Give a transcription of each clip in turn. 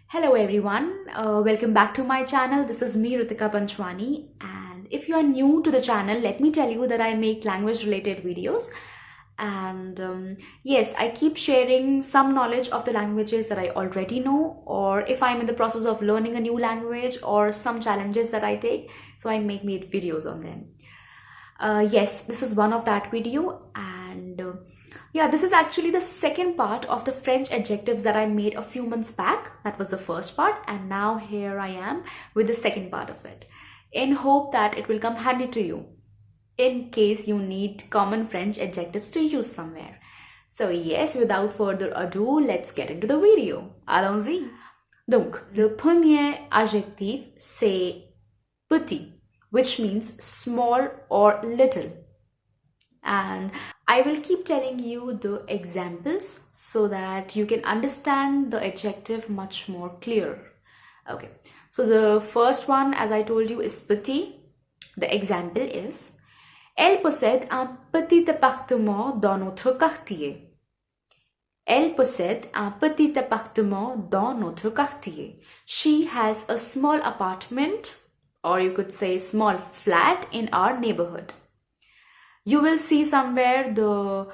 Hello everyone, welcome back to my channel. This is me Ritika Panjwani, and if you are new to the channel, let me tell you that I make language related videos, and yes, I keep sharing some knowledge of the languages that I already know, or if I'm in the process of learning a new language or some challenges that I take, so I make videos on them. Yes, this is one of that video, and yeah, this is actually the second part of the French adjectives that I made a few months back. That was the first part, and now here I am with the second part of it, in hope that it will come handy to you in case you need common French adjectives to use somewhere. So yes, without further ado, let's get into the video. Allons-y. Donc, le premier adjectif c'est petit, which means small or little. And I will keep telling you the examples so that you can understand the adjective much more clear. Okay, so the first one, as I told you, is petit. The example is: Elle possède un petit appartement dans notre quartier. Elle possède un petit appartement dans notre quartier. She has a small apartment, or you could say small flat, in our neighborhood. You will see somewhere the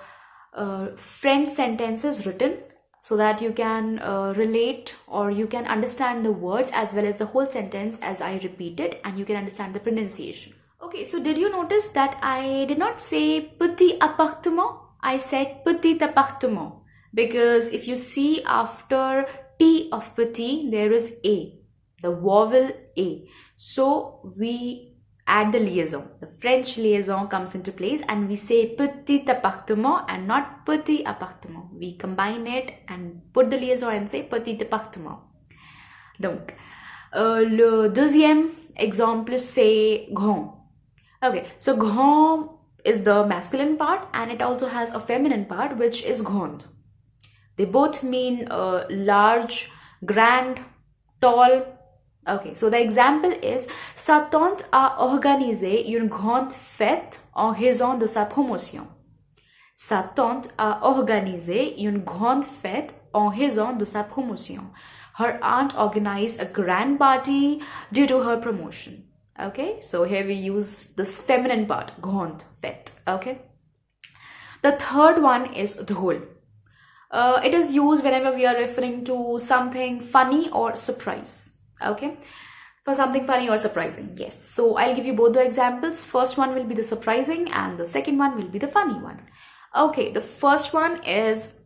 French sentences written so that you can relate or you can understand the words as well as the whole sentence as I repeat it, and you can understand the pronunciation. Okay, so did you notice that I did not say petit appartement? I said petit appartement, because if you see after T of petit there is A, the vowel A. So we add the liaison. The French liaison comes into place and we say petit appartement and not petit appartement. We combine it and put the liaison and say petit appartement. Donc, le deuxième exemple c'est grand. Okay, so grand is the masculine part and it also has a feminine part which is grande. They both mean large, grand, tall. Okay, so the example is: Sa tante a organisé une grande fête en raison de sa promotion. Sa tante a organisé une grande fête en raison de sa promotion. Her aunt organized a grand party due to her promotion. Okay, so here we use this feminine part, grande fête. Okay. The third one is drôle. It is used whenever we are referring to something funny or surprise. Okay, for something funny or surprising. Yes, so I'll give you both the examples. First one will be the surprising and the second one will be the funny one. Okay, the first one is: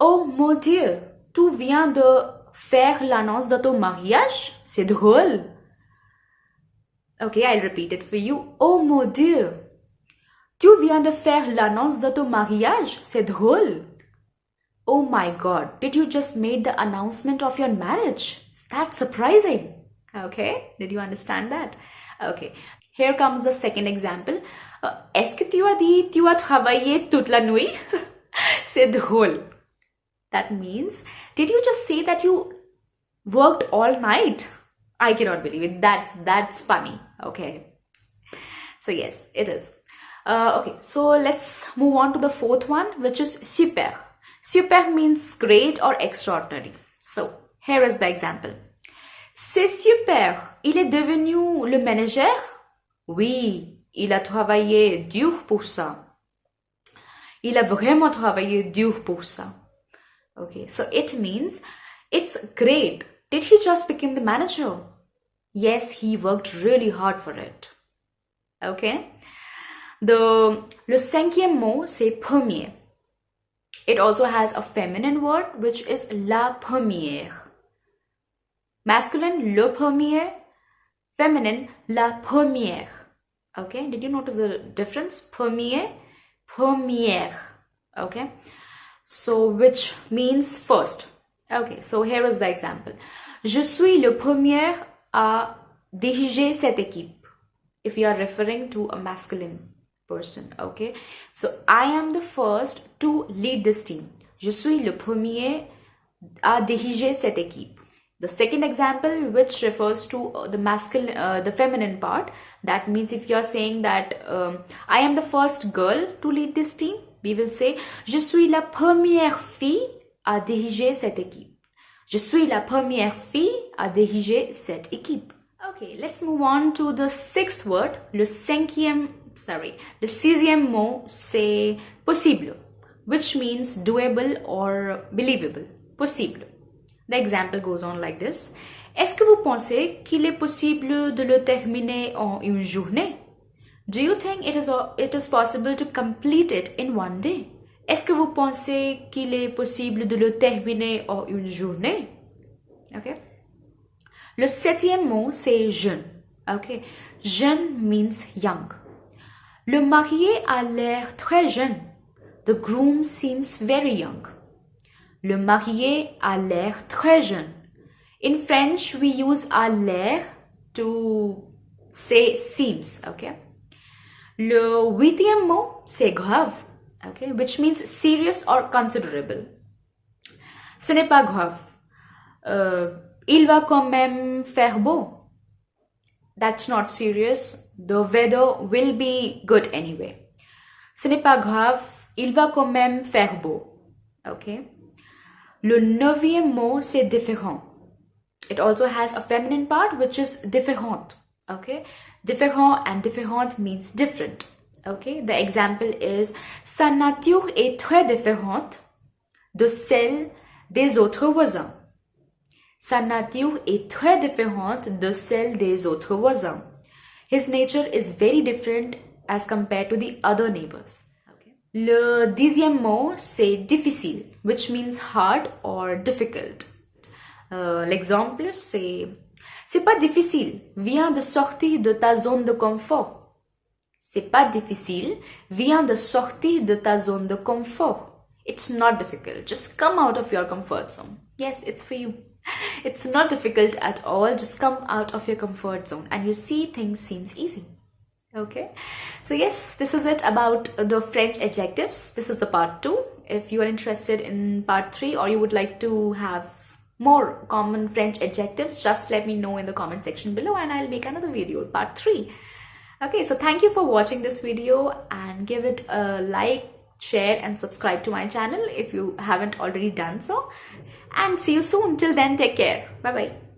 Oh mon Dieu, tu viens de faire l'annonce de ton mariage? C'est drôle. Okay, I'll repeat it for you. Oh mon Dieu, tu viens de faire l'annonce de ton mariage? C'est drôle. Oh my God, did you just make the announcement of your marriage? That's surprising. Okay, did you understand that? Okay, here comes the second example. Est-ce que tu as dit tu as travaillé toute la nuit? C'est drôle. That means, did you just say that you worked all night? I cannot believe it. That's funny. Okay, so yes, it is. Okay, so let's move on to the fourth one, which is super. Super means great or extraordinary. So here is the example. C'est super, il est devenu le manager? Oui, il a travaillé dur pour ça. Il a vraiment travaillé dur pour ça. Okay, so it means it's great. Did he just become the manager? Yes, he worked really hard for it. Okay. Le cinquième mot, c'est premier. It also has a feminine word, which is la première. Masculine, le premier. Feminine, la première. Okay, did you notice the difference? Premier, première. Okay, so which means first. Okay, so here is the example. Je suis le premier à diriger cette équipe. If you are referring to a masculine person, okay, so I am the first to lead this team. Je suis le premier à diriger cette équipe. The second example, which refers to the masculine, the feminine part, that means if you are saying that I am the first girl to lead this team, we will say Je suis la première fille à diriger cette équipe. Je suis la première fille à diriger cette équipe. Okay, let's move on to the sixth word. Le sixième mot, c'est possible, which means doable or believable. Possible. The example goes on like this. Est-ce que vous pensez qu'il est possible de le terminer en une journée? Do you think it is possible to complete it in one day? Est-ce que vous pensez qu'il est possible de le terminer en une journée? Okay. Le septième mot, c'est jeune. Okay. Jeune means young. Le marié a l'air très jeune. The groom seems very young. Le marié a l'air très jeune. In French, we use a l'air to say seems. Okay. Le huitième mot, c'est grave. Okay, which means serious or considerable. Ce n'est pas grave. Il va quand même faire beau. That's not serious. The weather will be good anyway. Ce n'est pas grave. Il va quand même faire beau. Okay. Le neuvième mot, c'est différent. It also has a feminine part, which is différente. Okay. Différent and différente means different. Okay, the example is sa nature est très différente de celle des autres voisins. Sa nature est très différente de celle des autres voisins. His nature is very different as compared to the other neighbors. Okay. Le dixième mot, c'est difficile, which means hard or difficult. L'exemple, c'est pas difficile, viens de sortir de ta zone de confort. C'est pas difficile, viens de sortir de ta zone de confort. It's not difficult, just come out of your comfort zone. Yes, it's for you. It's not difficult at all, just come out of your comfort zone and you see things seems easy. Okay, so yes, this is it about the French adjectives. This is the part 2. If you are interested in part 3 or you would like to have more common French adjectives, just let me know in the comment section below and I'll make another video, part 3. Okay, so thank you for watching this video and give it a like, share and subscribe to my channel if you haven't already done so. And see you soon. Till then, take care. Bye-bye.